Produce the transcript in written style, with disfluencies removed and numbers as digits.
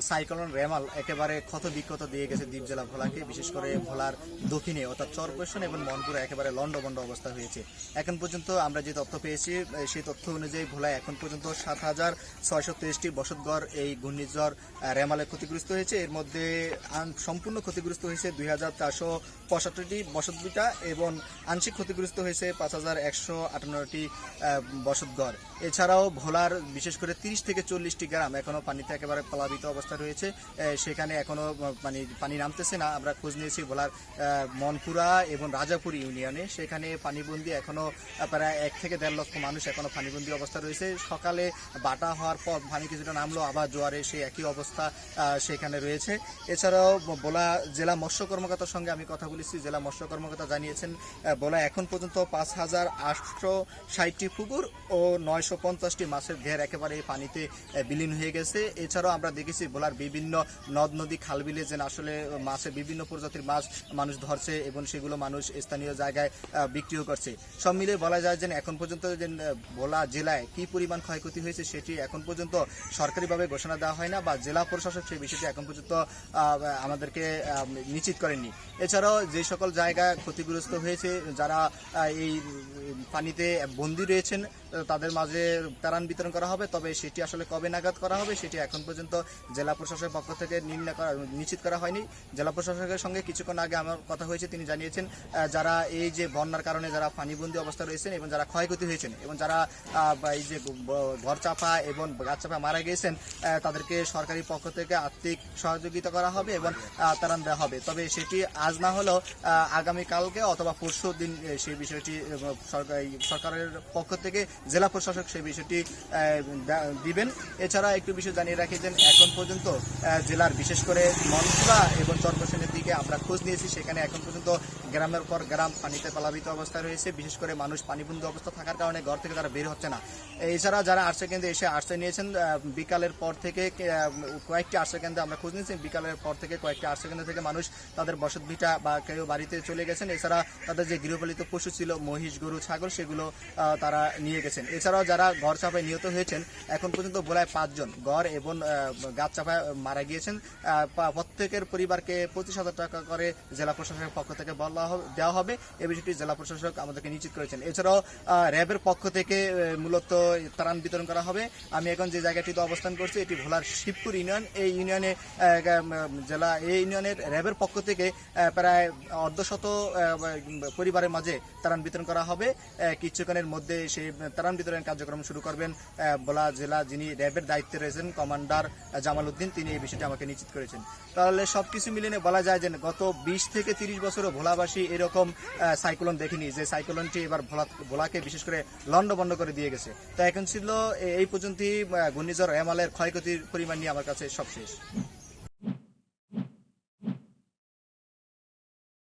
Cyclone Remal একেবারে ক্ষত বিক্ষত দিয়ে গেছে দ্বীপ জেলা ভোলাকে, বিশেষ করে ভোলার দক্ষিণে অর্থাৎ চরপেশন এবং মনপুরা একেবারে লন্ডভন্ড অবস্থা হয়েছে। এখন পর্যন্ত আমরা যে তথ্য পেয়েছি সেই তথ্য অনুযায়ী ভোলায় এখন পর্যন্ত 7,623টি বসতঘর এই ঘূর্ণিঝড় রেমালে ক্ষতিগ্রস্ত হয়েছে। এর মধ্যে সম্পূর্ণ ক্ষতিগ্রস্ত হয়েছে 2,465টি বসতভিটা এবং আংশিক ক্ষতিগ্রস্ত হয়েছে 5,158টি বসতঘর। এছাড়াও ভোলার বিশেষ করে 30 থেকে 40টি গ্রাম এখনো পানিতে একেবারে প্লাবিত অবস্থা রয়েছে, সেখানে এখনো পানি নামতেছে না। আমরা খোঁজ নিয়েছি ভোলার মনপুরা এবং রাজাপুর ইউনিয়নে, সেখানে পানিবন্দী এখনো প্রায় 1 থেকে 1.5 লক্ষ মানুষ এখনো পানিবন্দী অবস্থা রয়েছে। সকালে বাটা হওয়ার পর পানি কিছুটা নামলো, আবার জোয়ারে সেই একই অবস্থা সেখানে রয়েছে। এছাড়াও ভোলা জেলা মৎস্য কর্মকর্তার সঙ্গে আমি কথা বলেছি। জেলা মৎস্য কর্মকর্তা জানিয়েছেন ভোলা এখন পর্যন্ত 5,860টি পুকুর ও 950টি মাছের ঘের একেবারে পানিতে বিলীন হয়ে গেছে। এছাড়াও আমরা দেখেছি ভোলার বিভিন্ন নদ নদী খাল বিলে যে আসলে মাছের বিভিন্ন প্রজাতির মাছ মানুষ ধরছে এবং সেগুলো মানুষ স্থানীয় জায়গায় বিক্রিও করছে। সব মিলে বলা যায় যে এখন পর্যন্ত যে ভোলা জেলায় কি পরিমাণ ক্ষয়ক্ষতি হয়েছে সেটি এখন পর্যন্ত সরকারিভাবে ঘোষণা দেওয়া হয় না, বা জেলা প্রশাসক সেই বিষয়টি এখন পর্যন্ত আমাদেরকে নিশ্চিত করেননি। এছাড়াও যে সকল জায়গা ক্ষতিগ্রস্ত হয়েছে, যারা এই পানিতে বন্দী রয়েছেন তাদের মাঝে ত্রাণ বিতরণ করা হবে, তবে সেটি আসলে কবে নাগাদ করা হবে সেটি এখন পর্যন্ত জেলা প্রশাসনের পক্ষ থেকে নিশ্চিত করা হয়নি। জেলা প্রশাসকের সঙ্গে কিছুক্ষণ আগে আমার কথা হয়েছে, তিনি জানিয়েছেন যারা এই যে বন্যার কারণে যারা পানিবন্দী অবস্থা রয়েছেন এবং যারা ক্ষয়ক্ষতি হয়েছেন এবং যারা এই যে ঘর চাপা এবং গাছ চাপা মারা গিয়েছেন তাদেরকে সরকারি পক্ষ থেকে আর্থিক সহযোগিতা করা হবে এবং ত্রাণ দেওয়া হবে। তবে সেটি আজ না হলেও আগামীকালকে অথবা পরশু দিন সেই বিষয়টি সরকারের পক্ষ থেকে জেলা প্রশাসক সেই বিষয়টি দিবেন। এছাড়া একটু বিষয় জানিয়ে রাখি যে এখন পর্যন্ত জেলার বিশেষ করে মনপুরা এবং চরপেশনের দিকে আমরা খোঁজ নিয়েছি, সেখানে এখন পর্যন্ত গ্রামের পর গ্রাম পানিতে প্লাবিত অবস্থায় রয়েছে। বিশেষ করে মানুষ পানিবন্দী অবস্থা থাকার কারণে ঘর থেকে তারা বের হচ্ছে না। এছাড়া যারা আশ্রয় কেন্দ্রে এসে আশ্রয় নিয়েছেন, বিকালের পর থেকে কয়েকটি আশ্রয় কেন্দ্রে আমরা খোঁজ নিয়েছি, বিকালের পর থেকে কয়েকটি আশ্রয় কেন্দ্র থেকে মানুষ তাদের বসত ভিটা বা কেউ বাড়িতে চলে গেছেন। এছাড়া তাদের যে গৃহপালিত পশু ছিল মহিষ গরু ছাগল সেগুলো তারা নিয়ে গেছেন। এছাড়াও যারা ঘর চাপায় নিহত হয়েছেন এখন পর্যন্ত ভোলায় 5 জন ঘর এবং গাছ চাপায় মারা গিয়েছেন। প্রত্যেকের পরিবারকে 25,000 টাকা করে জেলা প্রশাসনের পক্ষ থেকে দেওয়া হবে, এই বিষয়টি জেলা প্রশাসক আমাদেরকে নিশ্চিত করেছেন। এছাড়াও র্যাবের পক্ষ থেকে মূলত ত্রাণ বিতরণ করা হবে। আমি এখন যে জায়গাটিতে অবস্থান করছি এটি ভোলার শিবপুর ইউনিয়ন। এই ইউনিয়নে এই ইউনিয়নের র্যাবের পক্ষ থেকে প্রায় 1/2 পরিবারের মাঝে ত্রাণ বিতরণ করা হবে। কিছুক্ষণের মধ্যে সেই ত্রাণ বিতরণ কার্যক্রম শুরু করবেন ভোলা জেলা যিনি র্যাবের দায়িত্বে রয়েছেন কমান্ডার জামাল উদ্দিন, তিনি এই বিষয়টি আমাকে নিশ্চিত করেছেন। তাহলে সবকিছু মিলিয়ে বলা যায় যে গত 20 থেকে 30 বছরও ভোলাবাসী এরকম সাইক্লোন দেখেনি, যে সাইক্লোনটি এবার ভোলাকে বিশেষ করে লন্ডভন্ড করে দিয়ে গেছে। তো এখন ছিল এই পর্যন্তই ঘূর্ণিঝড় রেমালের ক্ষয়ক্ষতির পরিমাণ নিয়ে আমার কাছে সব শেষ।